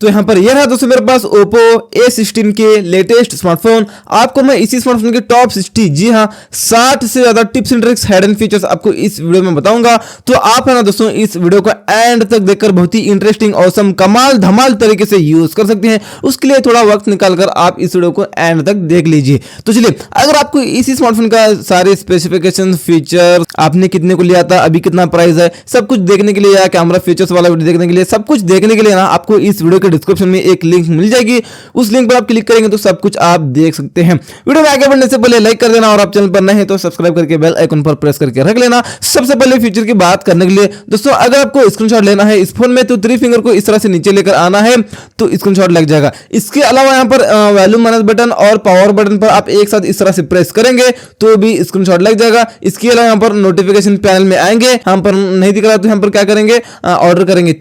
तो यहाँ पर यह रहा दोस्तों मेरे पास Oppo A16 के लेटेस्ट स्मार्टफोन। आपको मैं इसी स्मार्टफोन के टॉप 60, जी हाँ 60 से ज्यादा tips and tricks, hidden features आपको इस वीडियो में बताऊंगा। तो आप है ना दोस्तों इस वीडियो को एंड तक देखकर बहुत ही इंटरेस्टिंग, ऑसम, कमाल धमाल तरीके से यूज कर सकते हैं। उसके लिए थोड़ा वक्त निकालकर आप इस वीडियो को एंड तक देख लीजिए। तो चलिए, अगर आपको इसी स्मार्टफोन का सारे स्पेसिफिकेशन, फीचर, आपने कितने को लिया था, अभी कितना प्राइस है, सब कुछ देखने के लिए या कैमरा फीचर्स वाला वीडियो देखने के लिए, सब कुछ देखने के लिए ना आपको इस वीडियो के डिस्क्रिप्शन में एक लिंक मिल जाएगी। उस लिंक पर आप क्लिक करेंगे तो सब कुछ आप देख सकते हैं। वीडियो में आगे बढ़ने से पहले लाइक कर देना और आप चैनल पर नए हैं तो सब्सक्राइब करके बेल आइकन पर प्रेस करके रख लेना। सबसे पहले फीचर की बात करने के लिए दोस्तों, अगर आपको स्क्रीनशॉट लेना है इस फोन में तो 3 फिंगर को इस तरह से नीचे लेकर आना है तो स्क्रीनशॉट लग जाएगा। इसके अलावा यहाँ पर वॉल्यूम मैनेज बटन और पावर बटन पर आप एक साथ इस तरह से प्रेस करेंगे तो भी स्क्रीनशॉट लग जाएगा। इसके अलावा यहाँ पर नोटिफिकेशन पैनल में आएंगे, यहाँ पर नहीं दिख रहा तो यहाँ पर क्या करेंगे, ऑर्डर करेंगे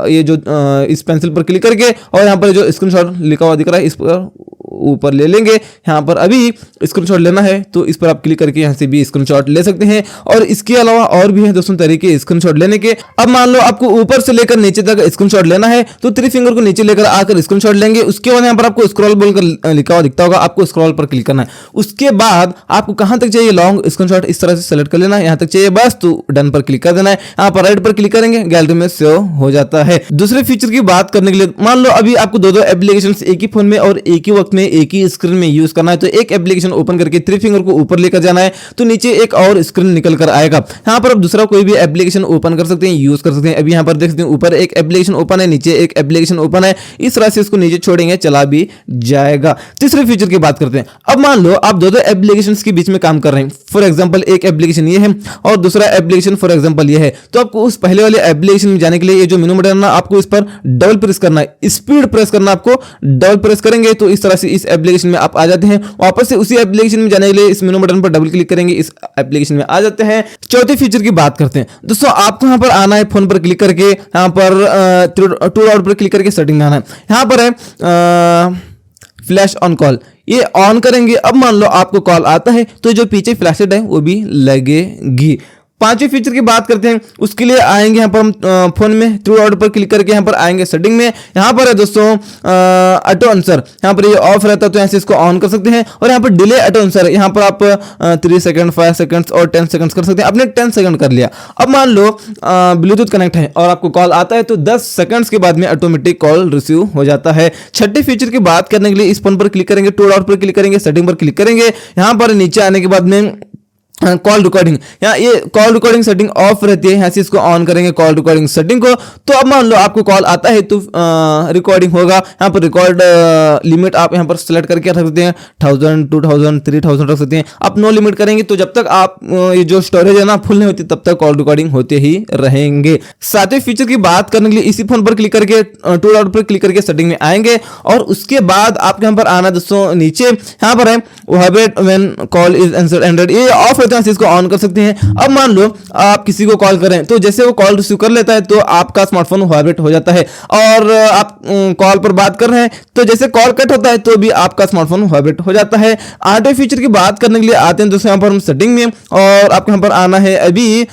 ये जो इस पेंसिल पर क्लिक करके, और यहाँ पर जो स्क्रीनशॉट लिखा हुआ दिख रहा है इस पर ऊपर ले लेंगे। यहाँ पर अभी स्क्रीनशॉट लेना है तो इस पर आप क्लिक करके यहाँ से भी स्क्रीनशॉट ले सकते हैं। और इसके अलावा और भी है दोस्तों तरीके स्क्रीनशॉट लेने के। अब मान लो आपको ऊपर से लेकर नीचे तक स्क्रीनशॉट लेना है तो 3 फिंगर को नीचे लेकर आकर स्क्रीनशॉट लेंगे। उसके बाद यहाँ पर आपको स्क्रॉल बोलकर लिखा हुआ दिखता होगा, आपको स्क्रॉल पर क्लिक करना है। उसके बाद आपको कहां तक चाहिए लॉन्ग स्क्रीनशॉट इस तरह से सेलेक्ट कर लेना है, यहाँ तक चाहिए बस तो डन पर क्लिक कर देना है। यहाँ पर राइट पर क्लिक करेंगे, गैलरी में सेव हो जाता है। दूसरे फीचर की बात करने के लिए, मान लो अभी आपको दो एप्लीकेशन एक ही फोन में और एक ही वक्त में एक ही स्क्रीन में यूज करना है तो एक एप्लीकेशन ओपन करके 3 फिंगर को ऊपर लेकर जाना है तो नीचे एक और स्क्रीन निकल कर आएगा। यहाँ पर आप दूसरा कोई भी एप्लीकेशन ओपन कर सकते हैं, यूज कर सकते हैं। अभी यहाँ पर देख सकते हैं ऊपर एक एप्लीकेशन ओपन है, नीचे एक एप्लीकेशन ओपन है, इस तरह से इसको नीचे छोड़ेंगे चला भी जाएगा। तीसरे फीचर की बात करते हैं। अब मान लो आप दो एप्लीकेशन के बीच में काम कर रहे हैं, फॉर एग्जाम्पल एक एप्लीकेशन ये है और दूसरा एप्लीकेशन फॉर एग्जाम्पल ये है, तो आपको उस पहले वाले एप्लीकेशन में जाने के लिए ये जो मेनू बटन है ना आपको इस पर डबल प्रेस करना है, स्पीड प्रेस करना, आपको डबल प्रेस करेंगे तो इस तरह से इस एप्लीकेशन में आप आ जाते हैं। वापस से उसी एप्लीकेशन में जाने के लिए इस मेनू बटन पर डबल क्लिक करेंगे, इस एप्लीकेशन में आ जाते हैं। चौथे फीचर की बात करते हैं दोस्तों, आपको यहां पर आना है, फोन पर क्लिक करके यहां पर टू डॉट पर क्लिक करके सेटिंग में आना है। यहां पर है फ्लैश ऑन कॉल, ये ऑन करेंगे। अब मान लो आपको कॉल आता है तो जो पीछे फ्लैशलाइट है वो भी लगेगी। पांचवें फीचर की बात करते हैं, उसके लिए आएंगे यहाँ पर हम फोन में थ्रू डॉट पर क्लिक करके यहाँ पर आएंगे सेटिंग में। यहाँ पर है दोस्तों ऑटो आंसर, यहाँ पर ये ऑफ रहता है तो यहाँ से इसको ऑन कर सकते हैं। और यहाँ पर डिले ऑटो आंसर, यहाँ पर आप 3 सेकंड, 5 सेकंड और 10 सेकंड कर सकते हैं। आपने 10 सेकंड कर लिया। अब मान लो ब्लूटूथ कनेक्ट है और आपको कॉल आता है तो 10 सेकंड्स के बाद में ऑटोमेटिक कॉल रिसीव हो जाता है। छठे फीचर की बात करने के लिए इस फोन पर क्लिक करेंगे, टू डॉट पर क्लिक करेंगे, सेटिंग पर क्लिक करेंगे। यहाँ पर नीचे आने के बाद में कॉल रिकॉर्डिंग, यहाँ ये कॉल रिकॉर्डिंग सेटिंग ऑफ रहती है, यहाँ से इसको ऑन करेंगे कॉल रिकॉर्डिंग सेटिंग को। तो अब मान लो आपको कॉल आता है तो रिकॉर्डिंग होगा। यहाँ पर रिकॉर्ड लिमिट आप यहाँ पर सेलेक्ट करके रख सकते हैं, 1000, 2000, 3000 रख सकते हैं। आप नो लिमिट करेंगे तो जब तक आप ये जो स्टोरेज है ना फुल नहीं होती तब तक कॉल रिकॉर्डिंग होते ही रहेंगे। सातवें फीचर की बात करने के लिए इसी फोन पर क्लिक करके टू डॉट पर क्लिक करके सेटिंग में आएंगे और उसके बाद आपके यहाँ पर आना दोस्तों नीचे, यहाँ पर है vibrate when call is answered Android, ये ऑफ से इसको ऑन कर सकते हैं। अब मान लो आप किसी को कॉल करें तो जैसे वो कॉल रिसीव कर लेता है तो आपका स्मार्टफोन वाइब्रेट हो जाता है और आप कॉल पर बात कर रहे हैं तो जैसे कॉल कट होता है तो भी आपका स्मार्टफोन वाइब्रेट हो जाता है। आठवें फीचर की बात करने के लिए आते हैं दोस्तों यहाँ पर हम सेटिंग में और आपको यहाँ पर आना है अभी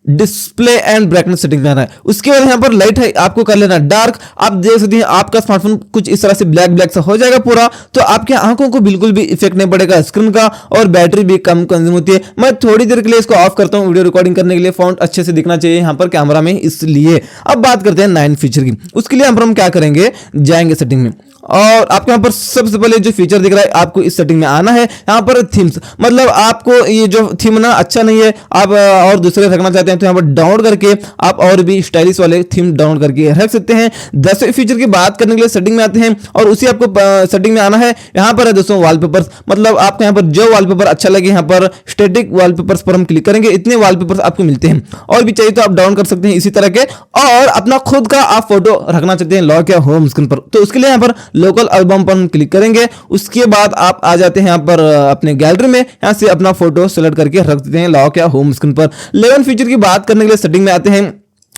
डिस्प्ले एंड ब्राइटनेस सेटिंग में आना है। उसके बाद यहाँ पर लाइट है आपको कर लेना डार्क। आप देख सकते हैं आपका स्मार्टफोन कुछ इस तरह से ब्लैक ब्लैक सा हो जाएगा पूरा, तो आपके आंखों को बिल्कुल भी इफेक्ट नहीं पड़ेगा स्क्रीन का और बैटरी भी कम कंज्यूम होती है। मैं थोड़ी देर के लिए इसको ऑफ करता हूँ वीडियो रिकॉर्डिंग करने के लिए, फॉन्ट अच्छे से दिखना चाहिए यहाँ पर कैमरा में, इसलिए। अब बात करते हैं 9 फीचर की। उसके लिए यहाँ पर हम क्या करेंगे, जाएंगे सेटिंग में और आपके यहाँ पर सबसे पहले जो फीचर दिख रहा है आपको इस सेटिंग में आना है। यहाँ पर थीम्स, मतलब आपको ये जो थीम ना अच्छा नहीं है, आप और दूसरे रखना चाहते हैं तो यहाँ पर डाउनलोड करके आप और भी स्टाइलिश वाले थीम डाउनलोड करके रख सकते हैं। 10वें फीचर की बात करने के लिए सेटिंग में आते हैं और उसी आपको सेटिंग में आना है। यहाँ पर है दोस्तों वॉलपेपर्स, मतलब आपको यहाँ पर जो वॉलपेपर अच्छा लगे, यहाँ पर स्टैटिक वॉलपेपर्स पर हम क्लिक करेंगे, इतने वॉलपेपर्स आपको मिलते हैं और भी चाहिए तो आप डाउन कर सकते हैं इसी तरह के। और अपना खुद का आप फोटो रखना चाहते हैं लॉक या होम स्क्रीन पर तो उसके लिए यहाँ पर लोकल एल्बम पर हम क्लिक करेंगे। उसके बाद आप आ जाते हैं यहाँ पर अपने गैलरी में, यहाँ से अपना फोटो सेलेक्ट करके रख देते हैं लॉक या होम स्क्रीन पर। 11 फीचर की बात करने के लिए सेटिंग में आते हैं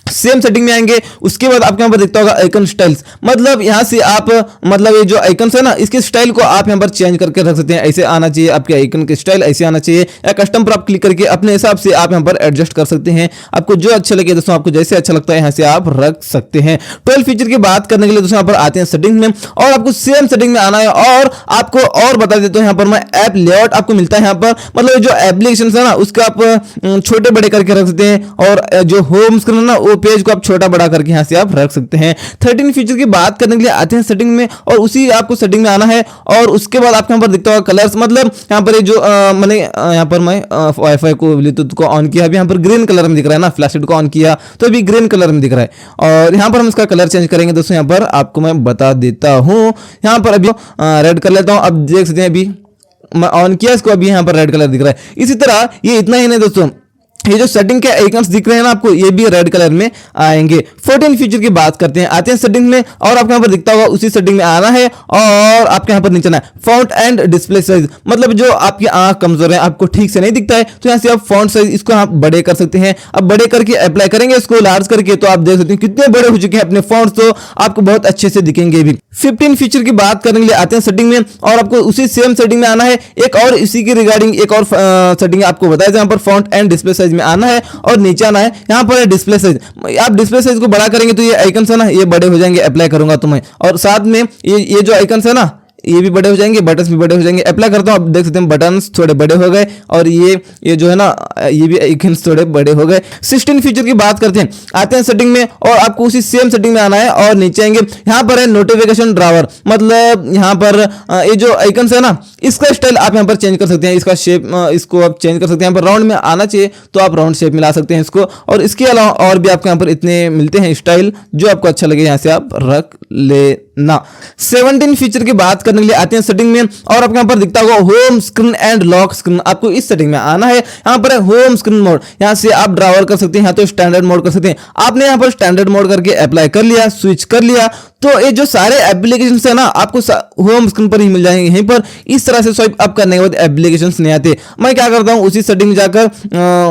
सेम सेटिंग में आएंगे। उसके बाद आपके यहाँ पर दिखता होगा आइकन स्टाइल्स, मतलब यहाँ से आप मतलब ये जो आइकन्स है ना, इसके स्टाइल को आप यहाँ पर चेंज करके रख सकते हैं। ऐसे आना चाहिए आपके आइकन के स्टाइल, ऐसे आना चाहिए, या कस्टम पर आप क्लिक करके अपने हिसाब से आप यहाँ पर एडजस्ट कर सकते हैं। आपको जो अच्छा लगे दोस्तों, आपको जैसे अच्छा लगता है यहाँ से आप रख सकते हैं। 12 फीचर की बात करने के लिए दोस्तों यहाँ पर आते हैं सेटिंग में, और आपको सेम सेटिंग में आना है। और आपको और बता देता हूँ यहाँ पर मैं ऐप लेआउट आपको मिलता है यहाँ पर, मतलब जो एप्लीकेशन है ना उसका आप छोटे बड़े करके रख सकते हैं, और जो होम स्क्रीन है ना वो पेज को आप छोटा बड़ा करके यहाँ से आप रख सकते हैं। 13 फीचर की बात करने के लिए आते हैं सेटिंग में, और उसी आपको सेटिंग में आना है। और उसके बाद आपको यहाँ पर दिखता होगा कलर्स, मतलब यहाँ पर ये जो मैंने यहाँ पर मैं वाईफाई को ब्लूटूथ को ऑन किया, अभी यहाँ पर ग्रीन कलर में दिख रहा है ना, फ्लैशलाइट को ऑन किया तो अभी ग्रीन कलर में दिख रहा है। और यहाँ पर हम इसका कलर चेंज करेंगे दोस्तों, यहाँ पर आपको मैं बता देता हूँ। यहाँ पर अभी रेड कर लेता हूँ, अब देख सकते हैं अभी मैं ऑन किया इसको, अभी यहाँ पर रेड कलर दिख रहा है। इसी तरह ये इतना ही नहीं दोस्तों, ये जो सेटिंग के आइकन्स दिख रहे हैं ना आपको, ये भी रेड कलर में आएंगे। 14 फीचर की बात करते हैं, आते हैं सेटिंग में, और आपको यहाँ पर दिखता होगा उसी सेटिंग में आना है। और आपके यहाँ पर नीचे आना है फॉन्ट एंड डिस्प्ले साइज, मतलब जो आपकी आंख कमजोर है, आपको ठीक से नहीं दिखता है, तो यहाँ से आप फॉन्ट साइज इसको आप बड़े कर सकते हैं। अब बड़े करके अप्लाई करेंगे इसको लार्ज करके, तो आप देख सकते हैं कितने बड़े हो चुके हैं अपने फॉन्ट्स, तो आपको बहुत अच्छे से दिखेंगे भी। 15 फीचर की बात करने के लिए आते हैं सेटिंग में, और आपको उसी सेम सेटिंग में आना है। एक और इसी के रिगार्डिंग एक और सेटिंग आपको बताया जाए, यहाँ पर फॉन्ट एंड डिस्प्ले साइज में आना है, और नीचे आना है। यहाँ पर डिस्प्ले साइज, आप डिस्प्ले साइज को बड़ा करेंगे तो ये आइकन्स है ना ये बड़े हो जाएंगे। अप्लाई करूंगा तो मैं, और साथ में ये जो आइकन्स है ना ये भी बड़े हो जाएंगे, बटन्स भी बड़े हो जाएंगे। अप्लाई करता हूँ, आप देख सकते हैं बटन्स थोड़े बड़े हो गए, और ये जो है ना ये भी आइकन्स थोड़े बड़े हो गए। 16 फीचर की बात करते हैं, आते हैं सेटिंग में, और आपको उसी सेम सेटिंग में आना है, और नीचे आएंगे। यहाँ पर है नोटिफिकेशन ड्रावर, मतलब यहाँ पर ये जो आइकन्स है ना इसका स्टाइल आप यहाँ पर चेंज कर सकते हैं, इसका शेप इसको आप चेंज कर सकते हैं। यहाँ पर राउंड में आना चाहिए तो आप राउंड शेप में ला सकते हैं इसको, और इसके अलावा और भी आपको यहाँ पर इतने मिलते हैं स्टाइल, जो आपको अच्छा लगे यहाँ से आप रख लेना। 17 फीचर की बात करने के लिए आते हैं सेटिंग में, और आपको यहाँ पर दिखता होगा home screen and lock screen, आपको इस सेटिंग में आना है। यहाँ पर है होम स्क्रीन मोड, यहाँ से आप ड्रावर कर सकते हैं, यहाँ तो स्टैंडर्ड मोड कर सकते हैं। आपने यहाँ पर स्टैंडर्ड मोड करके अप्लाई कर लिया, स्विच कर लिया, तो ये जो सारे एप्लीकेशन है ना आपको होम स्क्रीन पर ही मिल जाएंगे। यहीं पर इस तरह से स्वाइप अप करने के बाद एप्लीकेशन नहीं आते। मैं क्या करता हूँ, उसी सेटिंग में जाकर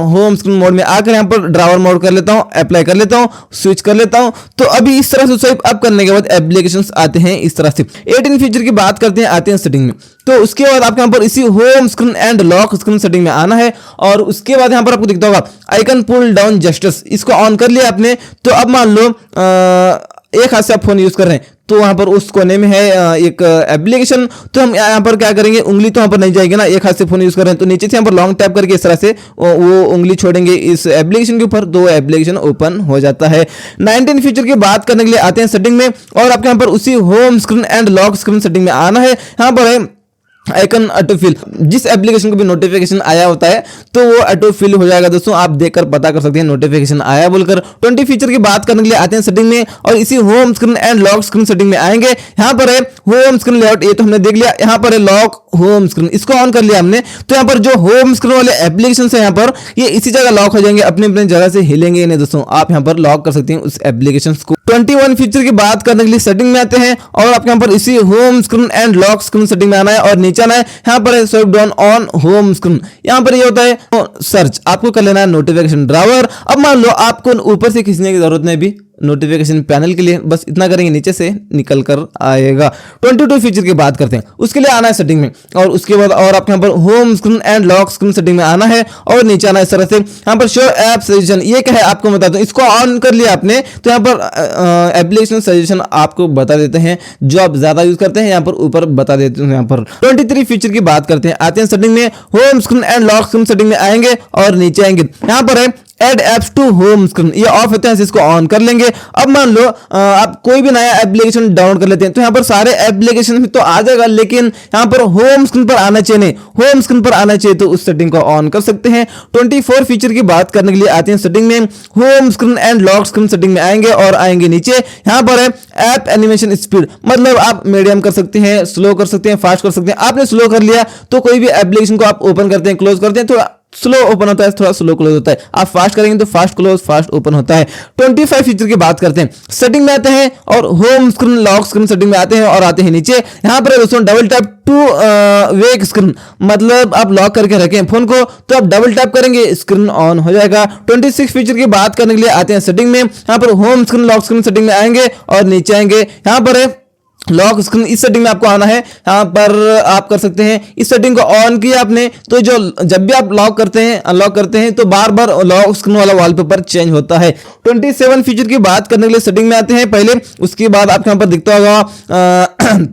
होम स्क्रीन मोड में आकर यहाँ पर ड्रावर मोड कर लेता हूँ, अप्लाई कर लेता हूँ, स्विच कर लेता हूँ, तो अभी इस तरह से स्वाइप अप करने के बाद एप्लीकेशन आते हैं इस तरह से। 18 फीचर की बात करते हैं, आते हैं सेटिंग में, तो उसके बाद आपके यहाँ पर इसी home screen and lock screen setting में आना है। और उसके बाद यहाँ पर आपको दिखता होगा आइकन पुल डाउन जेस्चर्स, इसको ऑन कर लिया आपने, तो अब मान लो एक हाथ से आप फोन यूज कर रहे हैं, तो वहां पर उस कोने में है एक एप्लीकेशन, तो हम यहाँ पर क्या करेंगे, उंगली तो वहां पर नहीं जाएगी ना, एक हाथ से फोन यूज कर रहे हैं, तो नीचे से यहाँ पर लॉन्ग टैप करके इस तरह से वो उंगली छोड़ेंगे इस एप्लीकेशन के ऊपर, तो एप्लीकेशन ओपन हो जाता है। 19 फीचर की बात करने के लिए आते हैं सेटिंग में, और आपके यहाँ पर उसी home screen and lock screen setting में आना है। यहाँ पर है आइकन ऑटोफिल, जिस एप्लीकेशन को भी नोटिफिकेशन आया होता है तो वो ऑटोफिल हो जाएगा दोस्तों, आप देखकर पता कर सकते हैं नोटिफिकेशन आया बोलकर। 20 फीचर की बात करने के लिए आते हैं सेटिंग में, और इसी home screen and lock screen setting में आएंगे। यहाँ पर है होम स्क्रीन लेआउट, ये तो हमने देख लिया। यहाँ पर है लॉक होम स्क्रीन, इसको ऑन कर लिया हमने, तो यहाँ पर जो होम स्क्रीन वाले एप्लीकेशन है यहाँ पर ये इसी जगह लॉक हो जाएंगे, अपने अपने जगह से हिलेंगे नहीं दोस्तों, आप यहाँ पर लॉक कर सकते हैं उस एप्लीकेशन को। 21 फीचर की बात करने के लिए सेटिंग में आते हैं, और आपके यहाँ पर इसी home screen and lock screen setting में आना है, और नीचे आना है। यहाँ पर है swipe down on home screen, यहाँ पर ये होता है सर्च, आपको कर लेना है नोटिफिकेशन ड्रावर। अब मान लो आपको ऊपर से खींचने की जरूरत नहीं भी नोटिफिकेशन पैनल के लिए, बस इतना करेंगे नीचे से निकल कर आएगा। 22 फीचर की बात करते हैं, उसके लिए आना है सेटिंग में, और उसके बाद और आपके यहाँ पर home screen and lock screen setting में आना है, और नीचे आना है इस तरह से। यहाँ पर शो ऐप सजेशन, ये क्या है आपको बता दूं, इसको ऑन कर लिया आपने तो यहाँ पर एप्लीकेशन सजेशन आपको बता देते हैं, जो आप ज्यादा यूज करते हैं यहाँ पर ऊपर बता देते हैं। यहाँ पर 23 फीचर की बात करते हैं, आते हैं सेटिंग में, home screen and lock screen setting में आएंगे, और नीचे आएंगे। यहाँ पर है add apps to home screen, ये ऑफ होते हैं, इसको ऑन कर लेंगे। अब मान लो आप कोई भी नया एप्लीकेशन डाउनलोड कर लेते हैं, तो यहाँ पर सारे एप्लीकेशन में तो आ जाएगा, लेकिन यहाँ पर होम स्क्रीन पर आना चाहिए, नहीं होम स्क्रीन पर आना चाहिए, तो उस सेटिंग को ऑन कर सकते हैं। 24 फीचर की बात करने के लिए आते हैं सेटिंग में, home screen and lock screen setting में आएंगे, और आएंगे नीचे। यहाँ पर है ऐप एनिमेशन स्पीड, मतलब आप मीडियम कर सकते हैं, स्लो कर सकते हैं, फास्ट कर सकते हैं। आपने स्लो कर लिया तो कोई भी एप्लीकेशन को आप ओपन करते हैं, क्लोज करते हैं, थोड़ा स्लो ओपन होता है, थोड़ा स्लो क्लोज होता है। आप फास्ट करेंगे तो फास्ट क्लोज फास्ट ओपन होता है। 25 फीचर की बात करते हैं, सेटिंग में आते हैं और home screen lock screen setting में आते हैं और आते हैं नीचे। यहां पर दोस्तों double tap to wake screen, मतलब आप लॉक करके रखें फोन को तो आप डबल टैप करेंगे स्क्रीन ऑन हो जाएगा। 26 फीचर की बात करने के लिए आते हैं सेटिंग में। यहां पर home screen lock screen setting में आएंगे और नीचे आएंगे, यहां पर है लॉक स्क्रीन, इस सेटिंग में आपको आना है। यहाँ पर आप कर सकते हैं, इस सेटिंग को ऑन किया आपने तो जो जब भी आप लॉक करते हैं अनलॉक करते हैं तो बार बार लॉक स्क्रीन वाला वॉलपेपर चेंज होता है। 27 फीचर की बात करने के लिए सेटिंग में आते हैं पहले, उसके बाद आपको यहाँ पर दिखता होगा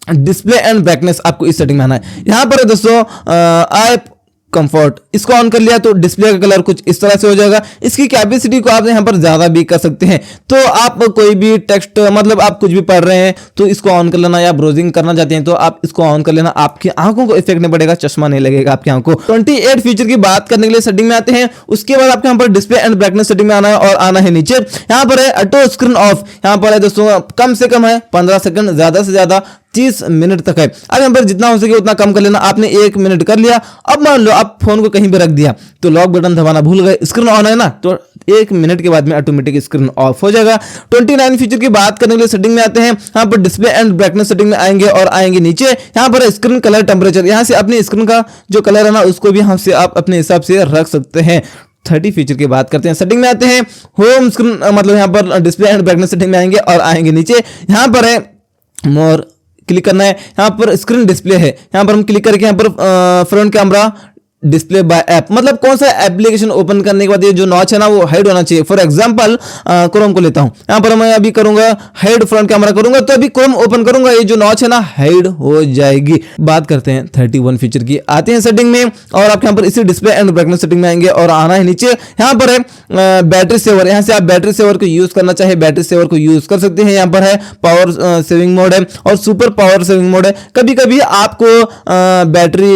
डिस्प्ले एंड ब्राइटनेस, आपको इस सेटिंग में आना है। यहाँ पर दोस्तों आई कंफर्ट, इसको ऑन कर लिया तो डिस्प्ले का कलर कुछ इस तरह से हो जाएगा। इसकी कैपेसिटी को आप यहाँ पर ज्यादा भी कर सकते हैं, तो आप कोई भी टेक्स्ट मतलब आप कुछ भी पढ़ रहे हैं तो इसको ऑन कर लेना, या ब्राउजिंग करना चाहते हैं तो आप इसको ऑन कर लेना, आपकी आंखों को इफेक्ट नहीं पड़ेगा, चश्मा नहीं लगेगा आपकी आंखों को। 28 फीचर की बात करने के लिए सेटिंग में आते हैं, उसके बाद आपको यहाँ पर डिस्प्ले एंड ब्राइटनेस सेटिंग में आना है और आना है नीचे। यहाँ पर है ऑटो स्क्रीन ऑफ, यहाँ पर है दोस्तों कम से कम है 15 सेकंड, ज्यादा से ज्यादा 30 मिनट तक है। अब यहाँ पर जितना हो सके उतना कम कर लेना। आपने 1 मिनट कर लिया, अब मान लो आप फोन को कहीं भी रख दिया तो लॉक बटन दबाना भूल गए, स्क्रीन ऑन है ना, तो 1 मिनट के बाद में ऑटोमेटिक स्क्रीन ऑफ हो जाएगा। 29 फीचर की बात करने के लिए सेटिंग में आते हैं, यहाँ पर डिस्प्ले एंड ब्राइटनेस सेटिंग में आएंगे और आएंगे नीचे। यहाँ पर स्क्रीन कलर टेम्परेचर, यहाँ से अपनी स्क्रीन का जो कलर है ना उसको भी यहाँ से आप अपने हिसाब से रख सकते हैं। 30 फीचर की बात करते हैं, सेटिंग में आते हैं, होम स्क्रीन मतलब यहाँ पर डिस्प्ले एंड ब्राइटनेस सेटिंग में आएंगे और आएंगे नीचे। यहाँ पर है मोर, क्लिक करना है, यहाँ पर स्क्रीन डिस्प्ले है, यहाँ पर हम क्लिक करके यहाँ पर front camera display by app, मतलब कौन सा एप्लीकेशन ओपन करने के बाद ये जो नॉच है ना वो हाइड होना चाहिए। फॉर एग्जांपल क्रोम को लेता हूं, यहां पर मैं अभी करूंगा हाइड फ्रंट कैमरा करूंगा तो अभी क्रोम ओपन करूंगा, ये जो नॉच है ना हाइड हो जाएगी। बात करते हैं 31 फीचर की, आते हैं सेटिंग में और आप यहां पर इसी डिस्प्ले एंड ब्राइटनेस सेटिंग में आएंगे और आना है नीचे। यहां पर है बैटरी सेवर, यहां से आप बैटरी सेवर को यूज करना चाहे बैटरी सेवर को यूज कर सकते हैं। यहां पर है पावर सेविंग मोड है और सुपर पावर सेविंग मोड है। कभी कभी आपको बैटरी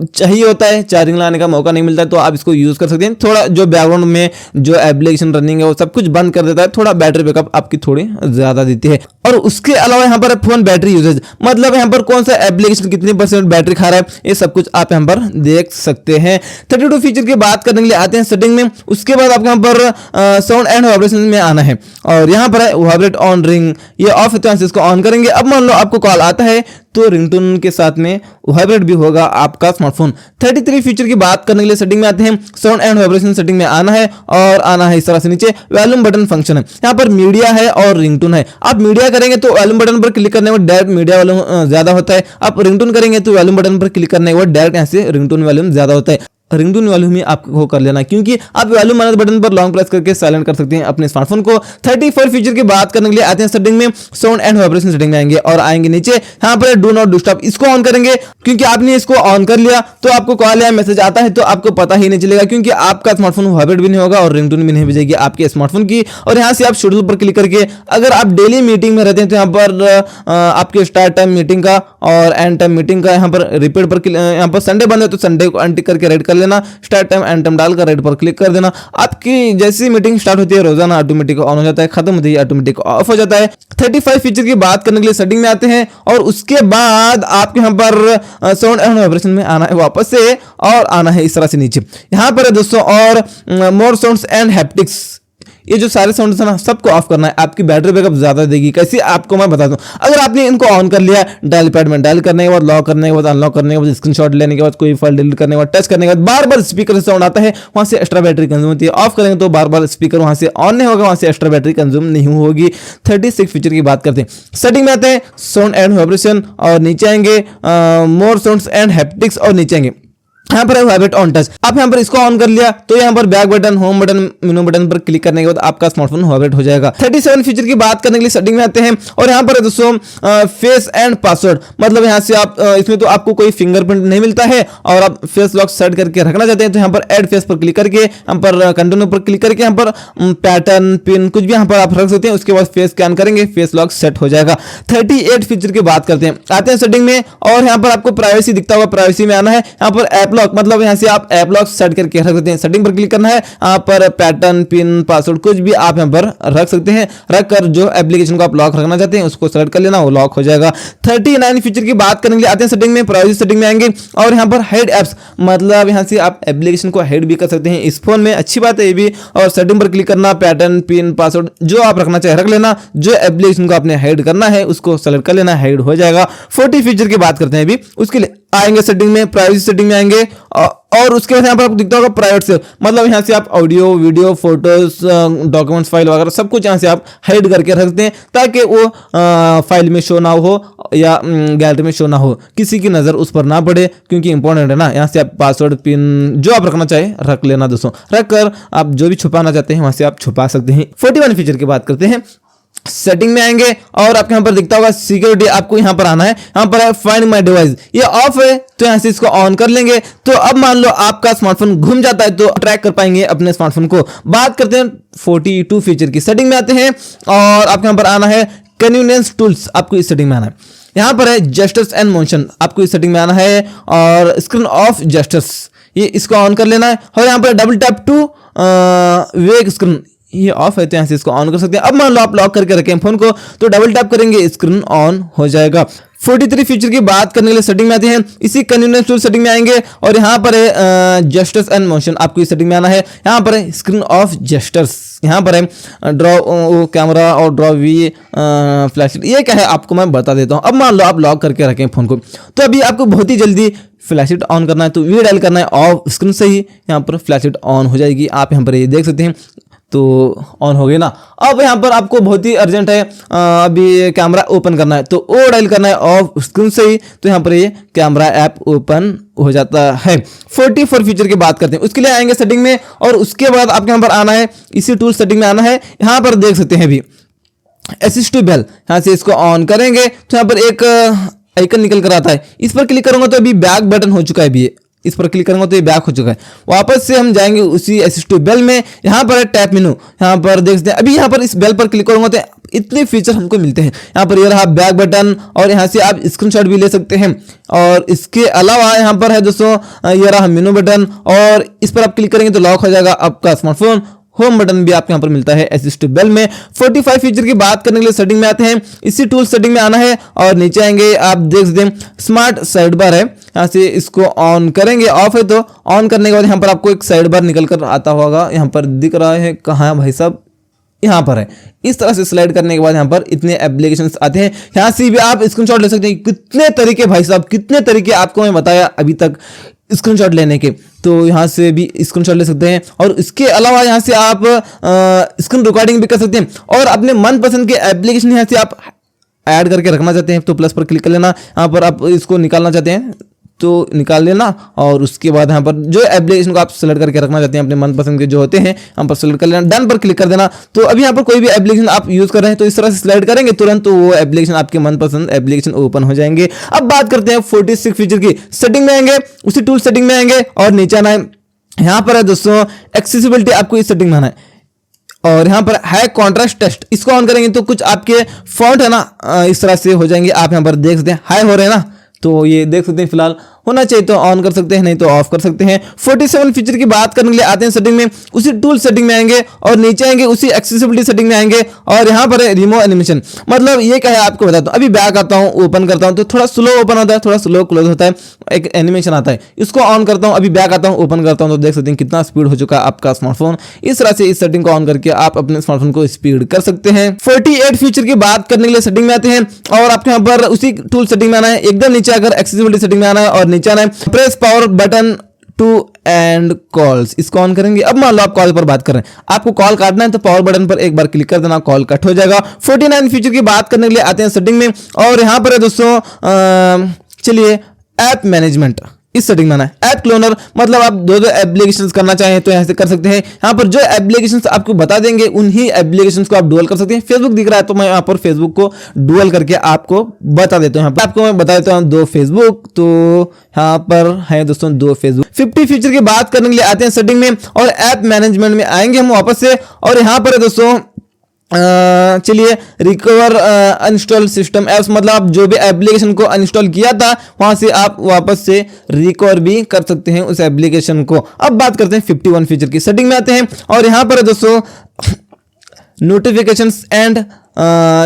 चाहिए होता है, चार्जिंग लाने का मौका नहीं मिलता है तो आप इसको यूज कर सकते हैं। थोड़ा जो बैकग्राउंड में जो एप्लीकेशन रनिंग है वो सब कुछ बंद कर देता है, थोड़ा बैटरी बैकअप आपकी थोड़ी ज्यादा देती है। और उसके अलावा यहाँ पर फोन बैटरी यूजेज, मतलब यहाँ पर कौन सा एप्लीकेशन कितने % बैटरी खा रहा है, ये सब कुछ आप यहाँ पर देख सकते हैं। 32 फीचर की बात करने के लिए आते हैं सेटिंग में, उसके बाद आपको यहाँ पर साउंड एंड वाइब्रेशन में आना है और यहाँ पर है वाइब्रेट ऑन रिंग, ये ऑफ है तो इसको ऑन करेंगे। अब मान लो आपको कॉल आता है तो रिंगटोन के साथ में वाइब्रेट भी होगा आपका स्मार्टफोन। 33 फीचर की बात करने के लिए सेटिंग में आते हैं, साउंड एंड वाइब्रेशन सेटिंग में आना है और आना है इस तरह से नीचे। वॉल्यूम बटन फंक्शन है, यहाँ पर मीडिया है और रिंगटोन है। आप मीडिया करेंगे तो वॉल्यूम बटन पर क्लिक करने के बाद डायरेक्ट मीडिया वॉल्यूम ज्यादा होता है, आप रिंगटोन करेंगे तो वॉल्यूम बटन पर क्लिक करने के बाद डायरेक्ट यहाँ से रिंगटोन वॉल्यूम ज्यादा होता है। रिंगटोन वॉल्यूम ही आपको कर लेना, क्योंकि आप वॉल्यूम माइनस बटन पर लॉन्ग प्रेस करके साइलेंट कर सकते हैं अपने स्मार्टफोन को। 34 फीचर की बात करने के लिए आते हैं सेटिंग में, साउंड एंड वाइब्रेशन सेटिंग में आएंगे और आएंगे नीचे। यहाँ पर डू नॉट डिस्टर्ब, इसको ऑन करेंगे क्योंकि आपने इसको ऑन कर लिया तो आपको कॉल या मैसेज आता है तो आपको पता ही नहीं चलेगा, क्योंकि आपका स्मार्टफोन वाइब्रेट भी नहीं होगा और रिंगटोन भी नहीं बजेगी आपके स्मार्टफोन की। और यहाँ से आप शेड्यूल पर क्लिक करके अगर आप डेली मीटिंग में रहते हैं तो यहाँ पर आपके स्टार्ट टाइम मीटिंग का और एंड टाइम मीटिंग का यहाँ पर रिपीट पर, यहाँ पर संडे बंद है तो संडे को अनटिक करके रेड कर लेना, स्टार्ट एंड टाइम डालकर रेड पर क्लिक कर देना। आपकी जैसी मीटिंग स्टार्ट होती है रोजाना ऑटोमेटिक ऑन हो जाता है, खत्म होती है ऑटोमेटिक ऑफ हो जाता है। 35 फीचर की बात करने के लिए सेटिंग में आते हैं और उसके बाद आपके यहाँ पर साउंड एंड वाइब्रेशन में आना है वापस से और आना है इस तरह से नीचे। यहाँ पर है दोस्तों और मोर साउंड्स एंड हैप्टिक्स, ये जो सारे साउंड है ना सबको ऑफ करना है, आपकी बैटरी बैकअप ज्यादा देगी। कैसे आपको मैं बता दूं, अगर आपने इनको ऑन कर लिया डायल पैड में डायल करने के बाद, लॉक करने के बाद, अनलॉक करने के बाद, स्क्रीनशॉट लेने के बाद, कोई फाइल डिलीट करने के बाद, टच करने के बाद बार बार स्पीकर से साउंड आता है, वहां से एक्स्ट्रा बैटरी कंज्यूम होती है। ऑफ करेंगे तो बार बार स्पीकर वहां से ऑन नहीं होगा, वहां से एक्स्ट्रा बैटरी कंज्यूम नहीं होगी। 36 फीचर की बात करते हैं, सेटिंग में आते हैं साउंड एंड वाइब्रेशन और नीचे आएंगे मोर साउंड्स एंड हैप्टिक्स और नीचे आएंगे यहाँ पर वाइब्रेट ऑन टच। आप यहाँ पर इसको ऑन कर लिया तो यहाँ पर बैक बटन, होम बटन, मेनू बटन पर क्लिक करने के बाद आपका स्मार्टफोन वाइब्रेट हो जाएगा। 37 फीचर की बात करने के लिए सेटिंग में आते हैं और यहाँ पर है दोस्तों फेस एंड पासवर्ड, मतलब यहाँ से आप इसमें तो आपको कोई फिंगरप्रिंट नहीं मिलता है और आप फेस लॉक सेट करके रखना चाहते हैं तो यहाँ पर ऐड फेस पर क्लिक करके, यहाँ पर कंटिन्यू पर क्लिक करके, यहाँ पर पैटर्न, पिन कुछ भी यहाँ पर आप रख सकते हैं। उसके बाद फेस स्कैन करेंगे, फेस लॉक सेट हो जाएगा। 38 फीचर की बात करते हैं, आते हैं सेटिंग में और यहाँ पर आपको प्राइवेसी दिखता होगा, प्राइवेसी में आना है। यहाँ पर ऐप लॉक, मतलब यहाँ से आप ऐप लॉक सेट करके रख सकते हैं। सेटिंग पर क्लिक करना है, यहाँ पर पैटर्न, पिन, पासवर्ड कुछ भी आप यहाँ पर रख सकते हैं। रख कर जो एप्लीकेशन को आप लॉक रखना चाहते हैं उसको सेलेक्ट कर लेना, वो लॉक हो जाएगा। 39 फीचर की बात करने के लिए आते हैं सेटिंग में, प्राइवेसी सेटिंग में आएंगे और यहाँ पर हाइड एप्स, मतलब यहाँ से आप एप्लीकेशन को हाइड भी कर सकते हैं इस फोन में, अच्छी बात है ये भी। और सेटिंग पर क्लिक करना, पैटर्न, पिन, पासवर्ड जो आप रखना चाहे रख लेना, जो एप्लीकेशन को आपने हाइड करना है उसको सेलेक्ट कर लेना, हाइड हो जाएगा। 40 फीचर की बात करते हैं अभी, उसके लिए आएंगे सेटिंग में, प्राइवेसी सेटिंग में आएंगे और उसके बाद यहाँ पर आपको दिखता होगा प्राइवेट सेव, मतलब यहाँ से आप audio, video, photos, documents, file वगैरह सब कुछ यहाँ से आप हाइड करके रख सकते हैं ताकि वो फाइल में शो ना हो या गैलरी में शो ना हो, किसी की नज़र उस पर ना पड़े, क्योंकि इंपॉर्टेंट है ना। यहाँ से आप पासवर्ड, पिन जो आप रखना चाहे रख लेना दोस्तों। रख कर आप जो भी छुपाना चाहते हैं वहाँ से आप छुपा सकते हैं। 41 फीचर की बात करते हैं, सेटिंग में आएंगे और आपके यहाँ पर दिखता होगा सिक्योरिटी, आपको यहाँ पर आना है, यहाँ पर है फाइंड माय डिवाइस, ये ऑफ है तो यहाँ से इसको ऑन कर लेंगे। तो अब मान लो आपका स्मार्टफोन घूम जाता है तो ट्रैक कर पाएंगे अपने स्मार्टफोन को। बात करते हैं 42 फीचर की, सेटिंग में आते हैं और आपके यहाँ पर आना है कन्वीनियंस टूल्स, आपको इस सेटिंग में आना है। यहाँ पर है जेस्चर्स एंड मोशन, आपको इस सेटिंग में आना है और स्क्रीन ऑफ जेस्चर्स, ये इसको ऑन कर लेना है। और यहाँ पर double tap to wake screen, ये ऑफ है तो यहाँ से इसको ऑन कर सकते हैं। अब मान लो आप लॉक करके रखें फोन को तो डबल टैप करेंगे, स्क्रीन ऑन हो जाएगा। 43 फीचर की बात करने के लिए सेटिंग में आते हैं, इसी कन्वीनियंस टूल सेटिंग में आएंगे और यहाँ पर है जेस्चर्स एंड मोशन, आपको इस सेटिंग में आना है। यहाँ पर है स्क्रीन ऑफ जेस्चर्स, यहाँ पर है ड्रॉ कैमरा और ड्रॉ वी फ्लैश, ये क्या है आपको मैं बता देता हूँ। अब मान लो आप लॉक करके रखें फोन को तो अभी आपको बहुत ही जल्दी फ्लैशलाइट ऑन करना है तो वी डायल करना है, ऑफ स्क्रीन से ही यहाँ पर फ्लैशलाइट ऑन हो जाएगी। आप यहाँ पर ये देख सकते हैं तो ऑन हो गई ना। अब यहाँ पर आपको बहुत ही अर्जेंट है अभी कैमरा ओपन करना है तो ओ डायल करना है ऑफ स्क्रीन से ही, तो यहाँ पर ये कैमरा ऐप ओपन हो जाता है। 44 फीचर की बात करते हैं, उसके लिए आएंगे सेटिंग में और उसके बाद आपके यहाँ पर आना है, इसी टूल सेटिंग में आना है। यहाँ पर देख सकते हैं अभी असिस्ट टू बेल, यहाँ से इसको ऑन करेंगे तो यहाँ पर एक आइकन निकल कर आता है, इस पर क्लिक करूंगा तो अभी बैक बटन हो चुका है, अभी इस पर क्लिक करूंगा तो ये बैक हो चुका है। वापस से हम जाएंगे उसी असिस्ट टू बेल में, यहाँ पर है टैप मेनू, यहाँ पर देख सकते हैं अभी यहाँ पर इस बेल पर क्लिक करूंगा तो इतने फीचर हमको मिलते हैं। यहाँ पर ये रहा बैक बटन और यहाँ से आप स्क्रीनशॉट भी ले सकते हैं और इसके अलावा यहाँ पर है दोस्तों ये रहा मेनू बटन और इस पर आप क्लिक करेंगे तो लॉक हो जाएगा आपका स्मार्टफोन। होम बटन भी आपको यहाँ पर मिलता है असिस्ट बेल में। 45 फीचर की बात करने के लिए सेटिंग में आते हैं, इसी टूल सेटिंग में आना है और नीचे आएंगे आप देख सकते हैं स्मार्ट साइड बार है, यहाँ से इसको ऑन करेंगे, ऑफ है तो ऑन करने के बाद यहाँ पर आपको एक साइड बार निकल कर आता होगा, यहाँ पर दिख रहा है कहाँ है भाई साहब, यहाँ पर है। इस तरह से स्लाइड करने के बाद यहाँ पर इतने एप्लीकेशंस आते हैं, यहाँ से भी आप स्क्रीनशॉट ले सकते हैं। कितने तरीके भाई साहब, कितने तरीके आपको मैं बताया अभी तक स्क्रीनशॉट लेने के, तो यहाँ से भी स्क्रीनशॉट ले सकते हैं और इसके अलावा यहाँ से आप स्क्रीन रिकॉर्डिंग भी कर सकते हैं और अपने मनपसंद के एप्लीकेशन यहाँ से आप ऐड करके रखना चाहते हैं तो प्लस पर क्लिक कर लेना, यहाँ पर आप इसको निकालना चाहते हैं तो निकाल लेना और उसके बाद यहाँ पर जो एप्लीकेशन को आप सेलेक्ट करके रखना चाहते हैं अपने मनपसंद के जो होते हैं यहाँ पर सेलेक्ट कर लेना, डन पर क्लिक कर देना। तो अभी यहाँ पर कोई भी एप्लीकेशन आप यूज कर रहे हैं तो इस तरह से स्लाइड करेंगे तुरंत तो वो एप्लीकेशन आपके मनपसंद एप्लीकेशन ओपन हो जाएंगे। अब बात करते हैं 46 फीचर की, सेटिंग में आएंगे, उसी टूल सेटिंग में आएंगे और नीचे आना है, यहाँ पर है दोस्तों एक्सेसिबिलिटी, आपको इस सेटिंग में आना है और यहाँ पर है कॉन्ट्रास्ट टेस्ट, इसको ऑन करेंगे तो कुछ आपके फॉन्ट है ना इस तरह से हो जाएंगे, आप यहाँ पर देख सकते हैं हाई हो रहे हैं ना, तो ये देख सकते हैं फिलहाल होना चाहिए तो ऑन कर सकते हैं, नहीं तो ऑफ कर सकते हैं। 47 फीचर की बात करने के लिए आते हैं सेटिंग में, उसी टूल सेटिंग में आएंगे और नीचे आएंगे उसी एक्सेसिबिलिटी सेटिंग में आएंगे और यहाँ पर है रिमूव एनिमेशन, मतलब ये क्या है आपको बताता हूँ। अभी बैक आता हूँ, ओपन करता हूँ तो थोड़ा स्लो ओपन होता है, थोड़ा स्लो क्लोज होता है, एक एनिमेशन आता है, इसको ऑन करता हूँ, अभी बैक आता हूँ, ओपन करता हूँ तो देख सकते हैं कितना स्पीड हो चुका है आपका स्मार्टफोन। इस तरह से इस सेटिंग को ऑन करके आप अपने स्मार्टफोन को स्पीड कर सकते हैं। 48 फीचर की बात करने के लिए सेटिंग में आते हैं और आपके यहाँ पर उसी टूल सेटिंग में आना है, एकदम नीचे आकर एक्सेसिबिलिटी सेटिंग में आना है और नीचे आना है press power button to end calls, इसको ऑन करेंगे। अब मान लो आप कॉल पर बात कर रहे हैं, आपको कॉल काटना है तो पावर बटन पर एक बार क्लिक कर देना, कॉल कट हो जाएगा। 49 फीचर की बात करने के लिए आते हैं सेटिंग में और यहाँ पर है दोस्तों चलिए ऐप मैनेजमेंट, इस सेटिंग में आना है। ऐप क्लोनर, मतलब आप दो एप्लीकेशंस करना चाहें तो यहाँ से कर सकते हैं, यहाँ पर जो एप्लीकेशंस आपको बता देंगे उन्हीं एप्लीकेशंस को आप डुअल कर सकते हैं। फेसबुक दिख रहा है तो मैं यहाँ पर फेसबुक को डुअल करके आपको बता देता हूँ। यहाँ पर आपको मैं बता देता हूँ 2 फेसबुक, तो यहाँ पर है दोस्तों 2 फेसबुक। 50 फीचर की बात करने के लिए आते हैं सेटिंग में और ऐप मैनेजमेंट में आएंगे हम वापस से और यहाँ पर है दोस्तों चलिए रिकवर अनइंस्टॉल सिस्टम एप्स, मतलब आप जो भी एप्लीकेशन को अनइंस्टॉल किया था वहां से आप वापस से रिकवर भी कर सकते हैं उस एप्लीकेशन को। अब बात करते हैं 51 फीचर की। सेटिंग में आते हैं और यहां पर है दोस्तों नोटिफिकेशंस एंड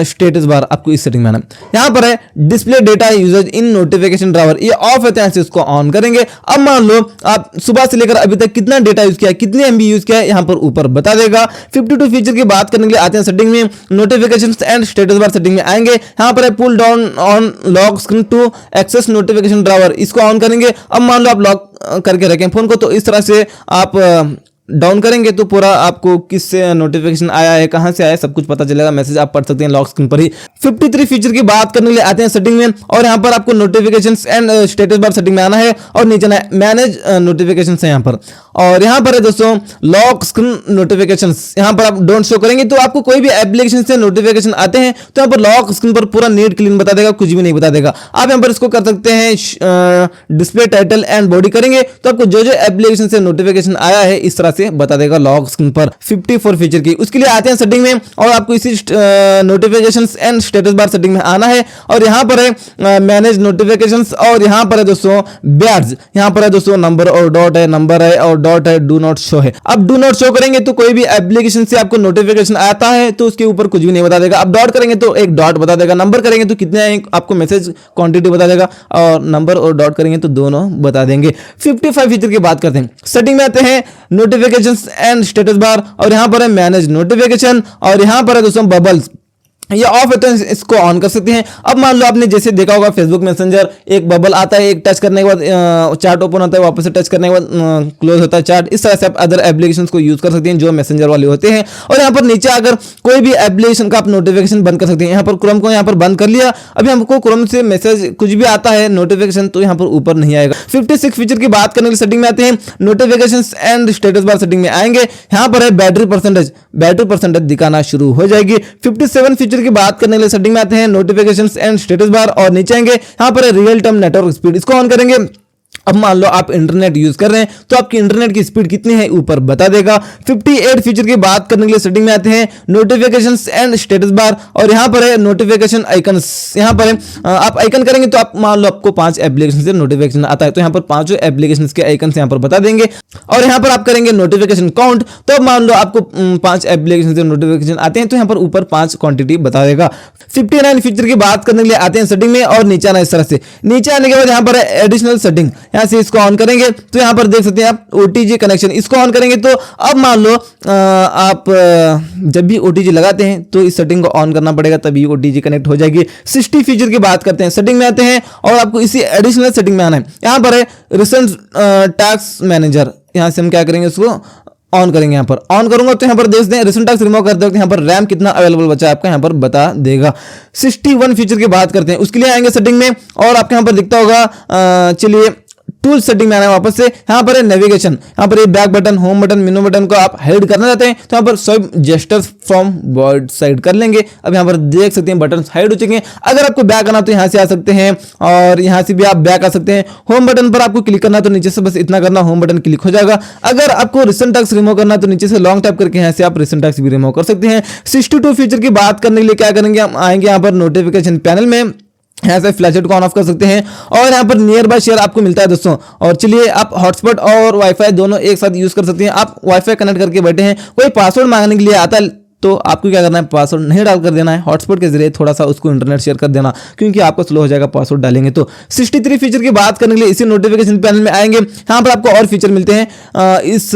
स्टेटस बार, आपको इस सेटिंग में आना है। यहां पर है display data usage in notification drawer, ये ऑफ है तो यहां से इसको ऑन करेंगे। अब मान लो आप सुबह से लेकर अभी तक कितना डेटा यूज किया है, कितने एमबी यूज किया है, यहां पर ऊपर बता देगा। 52 फीचर की बात करने के लिए आते हैं सेटिंग में, notification and status bar setting में आएंगे। यहां पर है pull down on lock screen to access notification drawer, इसको ऑन करेंगे। अब मान लो आप लॉक करके रखें फोन को, तो इस तरह से आप डाउन करेंगे तो पूरा आपको किससे नोटिफिकेशन आया है, कहां से आया है, सब कुछ पता चलेगा। मैसेज आप पढ़ सकते हैं लॉक स्क्रीन पर ही। 53 फीचर की बात करने के लिए आते हैं सेटिंग में और यहां पर आपको notifications and status bar setting में आना है और नीचे ना मैनेज नोटिफिकेशंस है यहां पर। और यहां पर है दोस्तों लॉक स्क्रीन नोटिफिकेशंस, यहां पर आप डोंट शो करेंगे तो आपको कोई भी एप्लीकेशन से नोटिफिकेशन आते हैं तो यहां पर लॉक स्क्रीन पर पूरा नीट क्लीन बता देगा, कुछ भी नहीं बता देगा। आप यहां पर इसको कर सकते हैं डिस्प्ले टाइटल एंड बॉडी करेंगे तो आपको जो जो एप्लीकेशन से नोटिफिकेशन आया है इस तरह से बता देगा लॉक स्क्रीन पर। 54 फीचर की, उसके लिए आते हैं सेटिंग में और आपको इसी notifications and status bar setting में आना है और यहां पर है मैनेज नोटिफिकेशंस और यहां पर है दोस्तों बैड्स, यहां पर है दोस्तों नंबर और डॉट है, नंबर है और डॉट है, डू नॉट शो है। अब डू नॉट शो करेंगे तो कोई भी एप्लीकेशन से आपको नोटिफिकेशन आता है तो उसके ऊपर कुछ भी नहीं बता देगा। अब डॉट करेंगे तो एक डॉट बता देगा, नंबर करेंगे तो कितने आए आपको मैसेज क्वांटिटी बता देगा और नंबर और डॉट करेंगे तो दोनों बता देंगे। 55 फीचर की बात करते हैं। सेटिंग में आते हैं नोटिफिकेशंस एंड स्टेटस बार और यहां पर है मैनेज नोटिफिकेशन और यहां पर है दोस्तों बबल्स, ये ऑफ है तो इसको ऑन कर सकते हैं। अब मान लो आपने जैसे देखा होगा फेसबुक मैसेंजर, एक बबल आता है, एक टच करने के बाद चार्ट ओपन होता है, वापस से टच करने के बाद क्लोज होता है चार्ट। इस तरह से आप अदर एप्लीकेशंस को यूज कर सकते हैं जो मैसेंजर वाले होते हैं। और यहाँ पर नीचे अगर कोई भी एप्लीकेशन का आप नोटिफिकेशन बंद कर सकते हैं। यहाँ पर क्रोम को यहाँ पर बंद कर लिया, अभी हमको क्रोम से मैसेज कुछ भी आता है नोटिफिकेशन तो यहाँ पर ऊपर नहीं आएगा। 56 फीचर की बात करने के लिए सेटिंग में आते हैं, notification and status bar setting में आएंगे। यहाँ पर है बैटरी परसेंटेज दिखाना शुरू हो जाएगी। 57 फीचर की बात करने के लिए सेटिंग में आते हैं, नोटिफिकेशंस एंड स्टेटस बार और नीचे आएंगे यहां पर रियल टाइम नेटवर्क स्पीड, इसको ऑन करेंगे। अब मान लो आप इंटरनेट यूज कर रहे हैं तो आपकी इंटरनेट की स्पीड कितनी है ऊपर बता देगा। 58 फीचर की बात करने के लिए सेटिंग में आते हैं, नोटिफिकेशंस एंड स्टेटस बार और यहां पर है नोटिफिकेशन आइकन्स, यहां पर है आप आइकन करेंगे तो आप मान लो आपको 5 एप्लीकेशन से नोटिफिकेशन आता है तो यहां पर 5 एप्लीकेशन के आइकन यहां पर बता देंगे। और यहां पर आप करेंगे नोटिफिकेशन काउंट तो मान लो आपको 5 एप्लीकेशन से नोटिफिकेशन आते हैं तो यहां पर ऊपर 5 क्वांटिटी बता देगा। 59 फीचर की बात करने के लिए आते हैं सेटिंग में और नीचे आना इस तरह से। नीचे आने के बाद यहां पर है एडिशनल सेटिंग, यहां से इसको ऑन करेंगे तो यहां पर देख सकते हैं आप ओटीजी कनेक्शन, इसको ऑन करेंगे तो अब मान लो आप जब भी ओटीजी लगाते हैं तो इस सेटिंग को ऑन करना पड़ेगा तभी ओटीजी कनेक्ट हो जाएगी। 60 फीचर की बात करते हैं, सेटिंग में आते हैं और आपको इसी एडिशनल सेटिंग में आना है। यहां पर है रिसेंट टास्क मैनेजर, यहां से हम क्या करेंगे उसको ऑन करेंगे। यहां पर ऑन करूंगा तो यहां पर देख दें रिसेंट टास्क रिमूव करते वक्त यहां पर रैम कितना अवेलेबल बचा है आपका यहां पर बता देगा। 61 फीचर की बात करते हैं, उसके लिए आएंगे सेटिंग में और आपके यहां पर दिखता होगा चलिए टूल सेटिंग में आना है वापस से। यहां पर है नेविगेशन, यहां पर ये बैक बटन, होम बटन, मेनू बटन को आप हाइड करना चाहते हैं तो यहां पर swipe gestures from board side कर लेंगे। अब यहां पर देख सकते हैं बटन हाइड हो चुके हैं। अगर आपको बैक आना तो यहां से आ सकते हैं और यहां से भी आप बैक आ सकते हैं। होम बटन पर आपको क्लिक करना तो नीचे से बस इतना करना, होम बटन क्लिक हो जाएगा। अगर आपको रिसेंट टास्क रिमूव करना तो नीचे से लॉन्ग टैप करके यहां से आप रिसेंट टास्क भी रिमूव कर सकते हैं। 62 फीचर की बात करने के लिए क्या करेंगे, हम आएंगे यहां पर नोटिफिकेशन पैनल में, यहाँ से फ्लैशलाइट को ऑन ऑफ कर सकते हैं और यहाँ पर नियर बाय शेयर आपको मिलता है दोस्तों। और चलिए आप हॉटस्पॉट और वाईफाई दोनों एक साथ यूज कर सकते हैं। आप वाईफाई कनेक्ट करके बैठे हैं, कोई पासवर्ड मांगने के लिए आता है तो आपको क्या करना है, पासवर्ड नहीं डाल कर देना है, हॉटस्पॉट के जरिए थोड़ा सा उसको इंटरनेट शेयर कर देना क्योंकि आपका स्लो हो जाएगा पासवर्ड डालेंगे तो। 63 फीचर की बात करने के लिए इसी नोटिफिकेशन पैनल में आएंगे, यहाँ पर आपको और फीचर मिलते हैं। इस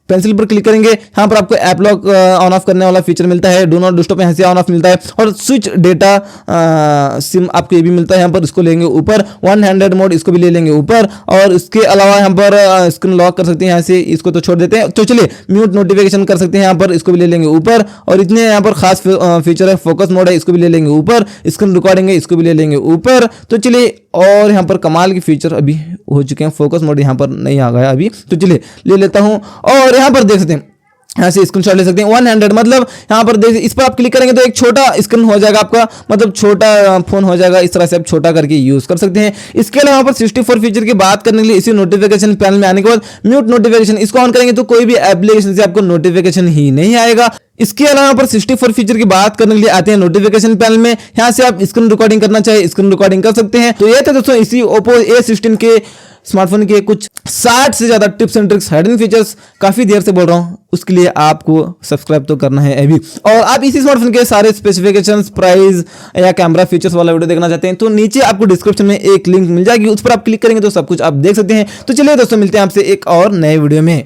पेंसिल पर क्लिक करेंगे, यहाँ पर आपको ऐप लॉक ऑन ऑफ करने वाला फीचर मिलता है, डू नॉट डिस्टर्ब यहाँ से ऑन ऑफ मिलता है और स्विच डेटा सिम आपको ये भी मिलता है। यहाँ पर इसको लेंगे ऊपर, 1 हैंडेड मोड इसको भी ले लेंगे ऊपर और इसके अलावा यहाँ पर स्क्रीन लॉक कर सकते हैं, यहाँ से इसको तो छोड़ देते हैं। तो चलिए म्यूट नोटिफिकेशन कर सकते हैं, यहाँ पर इसको भी ले लेंगे ऊपर और इतने यहाँ पर खास फीचर है, फोकस मोड है इसको भी ले लेंगे ऊपर, स्क्रीन रिकॉर्डिंग है इसको भी ले लेंगे ऊपर। तो चलिए और यहाँ पर कमाल के फीचर अभी हो चुके हैं, फोकस मोड यहाँ पर नहीं आ गया अभी, तो चलिए ले लेता हूँ और यहाँ पर देख सकते हैं यहाँ से स्क्रीनशॉट ले सकते हैं। 1 हैंडेड मतलब यहाँ पर देख, इस पर आप क्लिक करेंगे तो एक छोटा स्क्रीन हो जाएगा आपका, मतलब छोटा फोन हो जाएगा, इस तरह से आप छोटा करके यूज कर सकते हैं। इसके अलावा यहाँ पर 64 फीचर की बात करने के लिए इसी नोटिफिकेशन पैनल में आने के बाद म्यूट नोटिफिकेशन इसको ऑन करेंगे तो कोई भी एप्लीकेशन से आपको नोटिफिकेशन ही नहीं आएगा। इसके अलावा पर 64 फीचर की बात करने के लिए आते हैं नोटिफिकेशन पैनल में। यहाँ से आप स्क्रीन रिकॉर्डिंग करना चाहे स्क्रीन रिकॉर्डिंग कर सकते हैं। तो ये थे दोस्तों इसी Oppo A16 के स्मार्टफोन के कुछ 60 से ज्यादा tips and tricks hidden features. काफी देर से बोल रहा हूं, उसके लिए आपको सब्सक्राइब तो करना है अभी। और आप इसी स्मार्टफोन के सारे स्पेसिफिकेशंस, प्राइस या कैमरा फीचर्स वाला वीडियो देखना चाहते हैं तो नीचे आपको डिस्क्रिप्शन में एक लिंक मिल जाएगी, उस पर आप क्लिक करेंगे तो सब कुछ आप देख सकते हैं। तो चलिए दोस्तों, मिलते हैं आपसे एक और नए वीडियो में।